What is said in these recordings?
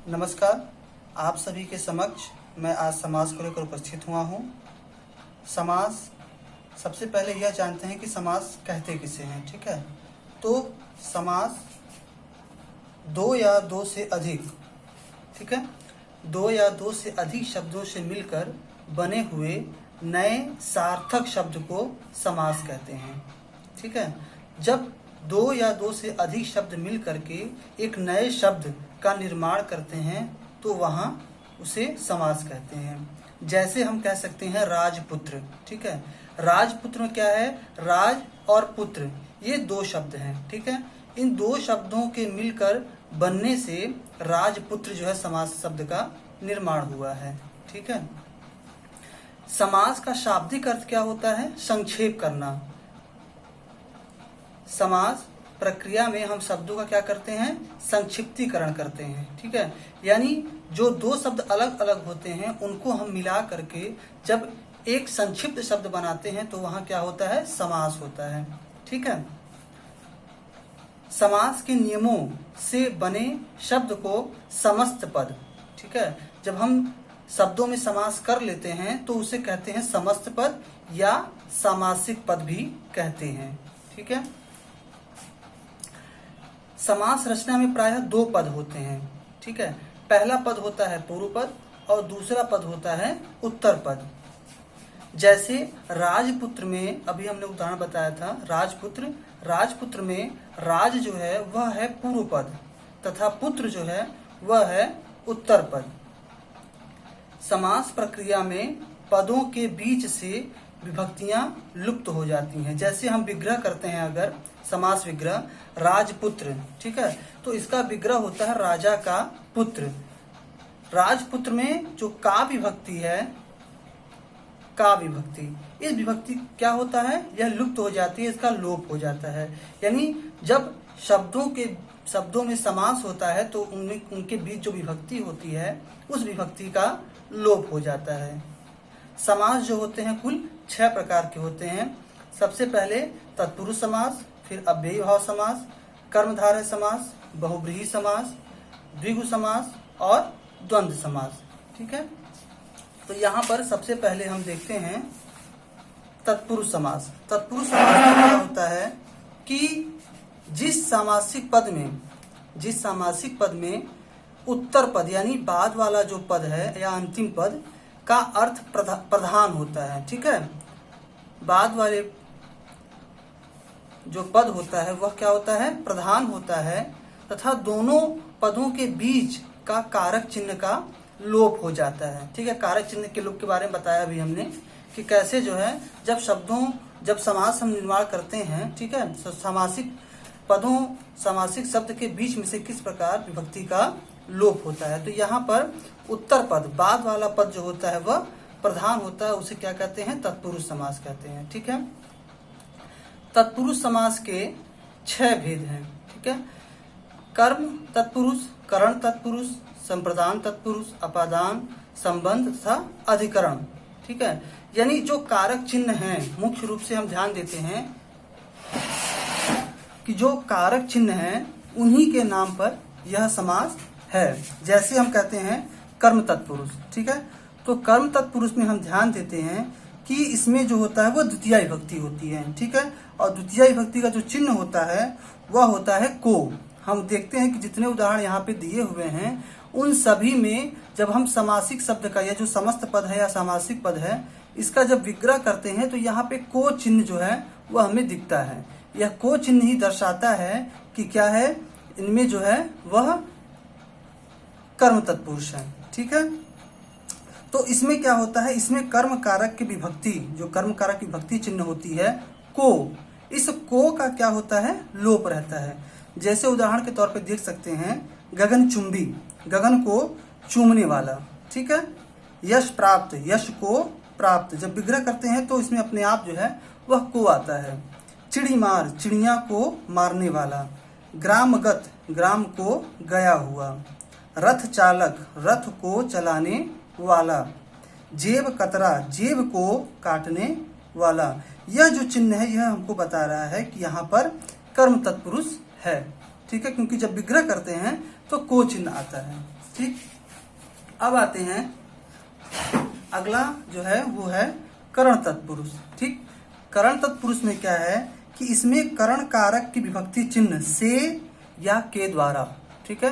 नमस्कार। आप सभी के समक्ष मैं आज समास को लेकर उपस्थित हुआ हूँ। समास, सबसे पहले यह जानते हैं कि समास कहते किसे हैं। ठीक है, तो समास दो या दो से अधिक, ठीक है, दो या दो से अधिक शब्दों से मिलकर बने हुए नए सार्थक शब्द को समास कहते हैं। ठीक है, जब दो या दो से अधिक शब्द मिल करके एक नए शब्द का निर्माण करते हैं तो वहाँ उसे समास कहते हैं। जैसे हम कह सकते हैं राजपुत्र। ठीक है, राजपुत्र में क्या है, राज और पुत्र ये दो शब्द हैं। ठीक है, इन दो शब्दों के मिलकर बनने से राजपुत्र जो है समास शब्द का निर्माण हुआ है। ठीक है, समास का शाब्दिक अर्थ क्या होता है, संक्षेप करना। समास प्रक्रिया में हम शब्दों का क्या करते हैं, संक्षिप्तीकरण करते हैं। ठीक है, यानी जो दो शब्द अलग अलग होते हैं उनको हम मिला करके जब एक संक्षिप्त शब्द बनाते हैं तो वहां क्या होता है, समास होता है। ठीक है, समास के नियमों से बने शब्द को समस्त पद, ठीक है, जब हम शब्दों में समास कर लेते हैं तो उसे कहते हैं समस्त पद या सामासिक पद भी कहते हैं। ठीक है, समास रचना में प्रायः दो पद होते हैं। ठीक है, पहला पद होता है पूर्व पद और दूसरा पद होता है उत्तर पद। जैसे राजपुत्र में अभी हमने उदाहरण बताया था, राजपुत्र, राजपुत्र में राज जो है वह है पूर्व पद तथा पुत्र जो है वह है उत्तर पद। समास प्रक्रिया में पदों के बीच से विभक्तियां लुप्त हो जाती हैं। जैसे हम विग्रह करते हैं, अगर समास विग्रह राजपुत्र, ठीक है, तो इसका विग्रह होता है राजा का पुत्र। राजपुत्र में जो का विभक्ति है, का विभक्ति, इस विभक्ति क्या होता है, यह लुप्त हो जाती है, इसका लोप हो जाता है। यानी जब शब्दों में समास होता है तो उनके बीच जो विभक्ति होती है उस विभक्ति का लोप हो जाता है। समास जो होते हैं कुल 6 प्रकार के होते हैं। सबसे पहले तत्पुरुष समास, फिर अव्ययी भाव समास, कर्मधारय समास, बहुव्रीहि समास, द्विगु समास और द्वंद्व समास। ठीक है, तो यहाँ पर सबसे पहले हम देखते हैं तत्पुरुष समास। तत्पुरुष समास में क्या होता है कि जिस सामासिक पद में उत्तर पद यानी बाद वाला जो पद है या अंतिम पद का अर्थ प्रधान होता है। ठीक है, बाद वाले जो पद होता है वह क्या होता है, प्रधान होता है तथा दोनों पदों के बीच का कारक चिन्ह का लोप हो जाता है। ठीक है, कारक चिन्ह के लोप के बारे में बताया भी हमने कि कैसे जो है जब समास हम निर्माण करते हैं, ठीक है, समासिक शब्द के बीच में से किस प्रकार विभक्ति का लोप होता है। तो यहाँ पर उत्तर पद, बाद वाला पद जो होता है वह प्रधान होता है, उसे क्या कहते हैं, तत्पुरुष समास कहते हैं। ठीक है, तत्पुरुष समास के 6 भेद हैं। ठीक है, कर्म तत्पुरुष, करण तत्पुरुष, संप्रदान तत्पुरुष, अपादान, संबंध तथा अधिकरण। ठीक है, यानी जो कारक चिन्ह हैं, मुख्य रूप से हम ध्यान देते हैं कि जो कारक चिन्ह हैं उन्हीं के नाम पर यह समास है। जैसे हम कहते हैं कर्म तत्पुरुष। ठीक है, तो कर्म तत्पुरुष में हम ध्यान देते हैं कि इसमें जो होता है वो द्वितीय विभक्ति होती है। ठीक है, और द्वितीय विभक्ति का जो चिन्ह होता है वह होता है को। हम देखते हैं कि जितने उदाहरण यहाँ पे दिए हुए हैं उन सभी में जब हम समासिक शब्द का, यह जो समस्त पद है या सामासिक पद है, इसका जब विग्रह करते हैं तो यहाँ पे को चिन्ह जो है वह हमें दिखता है। यह को चिन्ह ही दर्शाता है कि क्या है, इनमें जो है वह कर्म तत्पुरुष है। ठीक है, तो इसमें क्या होता है, इसमें कर्म कारक की विभक्ति, जो कर्म कारक की विभक्ति चिन्ह होती है को, इस को का क्या होता है, लोप रहता है। जैसे उदाहरण के तौर पे देख सकते हैं गगन चुंबी, गगन को चूमने वाला। ठीक है, यश प्राप्त, यश को प्राप्त, जब विग्रह करते हैं तो इसमें अपने आप जो है वह को आता है। चिड़ी मार, चिड़िया को मारने वाला। ग्रामगत, ग्राम को गया हुआ। रथ चालक, रथ को चलाने वाला। जेब कतरा, जेब को काटने वाला। यह जो चिन्ह है यह हमको बता रहा है कि यहाँ पर कर्म तत्पुरुष है। ठीक है, क्योंकि जब विग्रह करते हैं तो को चिन्ह आता है। ठीक ठीक, अब आते हैं अगला जो है वो है करण तत्पुरुष। ठीक, करण तत्पुरुष में क्या है कि इसमें करण कारक की विभक्ति चिन्ह से या के द्वारा, ठीक है,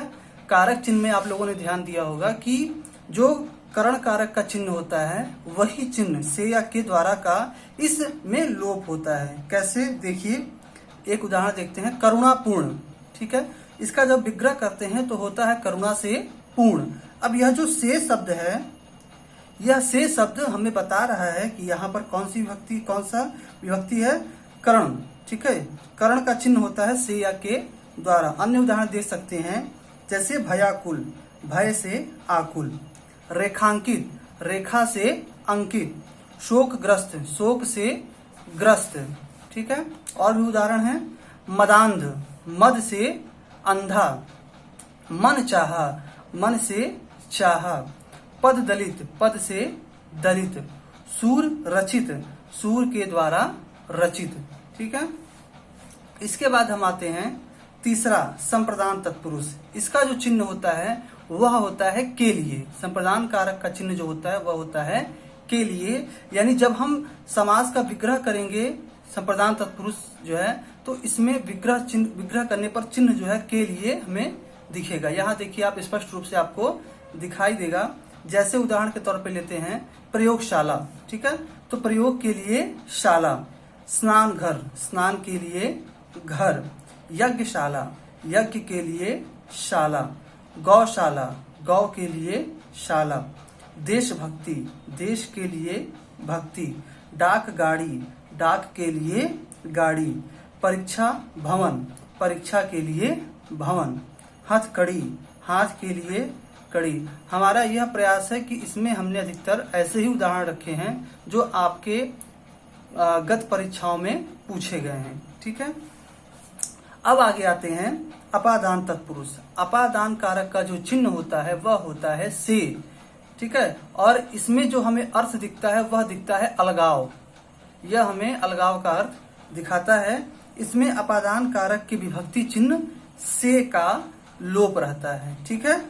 कारक चिन्ह में आप लोगों ने ध्यान दिया होगा कि जो करण कारक का चिन्ह होता है वही चिन्ह से या के द्वारा का इसमें लोप होता है। कैसे, देखिए एक उदाहरण देखते हैं, करुणापूर्ण। ठीक है, इसका जब विग्रह करते हैं तो होता है करुणा से पूर्ण। अब यह जो से शब्द है, यह से शब्द हमें बता रहा है कि यहाँ पर कौन सा विभक्ति है, करण। ठीक है, करण का चिन्ह होता है से या के द्वारा। अन्य उदाहरण देख सकते हैं, जैसे भयाकुल, भय से आकुल, रेखांकित, रेखा से अंकित, शोकग्रस्त, शोक से ग्रस्त। ठीक है, और भी उदाहरण है, मदांध, मद से अंधा, मन चाहा, मन से चाहा, पद दलित, पद से दलित, सूर रचित, सूर के द्वारा रचित। ठीक है, इसके बाद हम आते हैं तीसरा, संप्रदान तत्पुरुष। इसका जो चिन्ह होता है वह होता है के लिए। संप्रदान कारक का चिन्ह जो होता है वह होता है के लिए, यानी जब हम समास का विग्रह करेंगे संप्रदान तत्पुरुष जो है, तो इसमें विग्रह करने पर चिन्ह जो है के लिए हमें दिखेगा। यहाँ देखिए आप, स्पष्ट रूप से आपको दिखाई देगा। जैसे उदाहरण के तौर पे लेते हैं प्रयोगशाला। ठीक है, तो प्रयोग के लिए शाला, स्नान घर, स्नान के लिए घर, यज्ञशाला, यज्ञ के लिए शाला, गौशाला, गौ के लिए शाला, देशभक्ति, देश के लिए भक्ति, डाक गाड़ी, डाक के लिए गाड़ी, परीक्षा भवन, परीक्षा के लिए भवन, हथकड़ी, हाथ के लिए कड़ी। हमारा यह प्रयास है कि इसमें हमने अधिकतर ऐसे ही उदाहरण रखे हैं जो आपके गत परीक्षाओं में पूछे गए हैं। ठीक है, अब आगे आते हैं अपादान तत्पुरुष। अपादान कारक का जो चिन्ह होता है वह होता है से। ठीक है, और इसमें जो हमें अर्थ दिखता है वह दिखता है अलगाव। यह हमें अलगाव का अर्थ दिखाता है। इसमें अपादान कारक की विभक्ति चिन्ह से का लोप रहता है। ठीक है,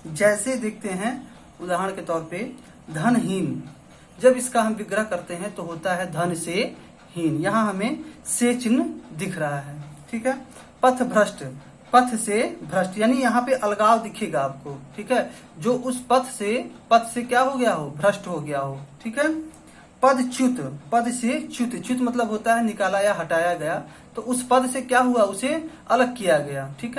जैसे देखते हैं उदाहरण के तौर पे धनहीन, जब इसका हम विग्रह करते हैं तो होता है धन से हीन। यहाँ हमें से चिन्ह दिख रहा है। ठीक है, पथ भ्रष्ट, पथ से भ्रष्ट, यानी यहाँ पे अलगाव दिखेगा आपको। ठीक है, जो उस पथ से क्या हो गया हो, भ्रष्ट हो गया हो। ठीक है, पदच्युत, पद से च्युत, च्युत मतलब होता है निकाला या हटाया गया, तो उस पद से क्या हुआ, उसे अलग किया गया। ठीक है।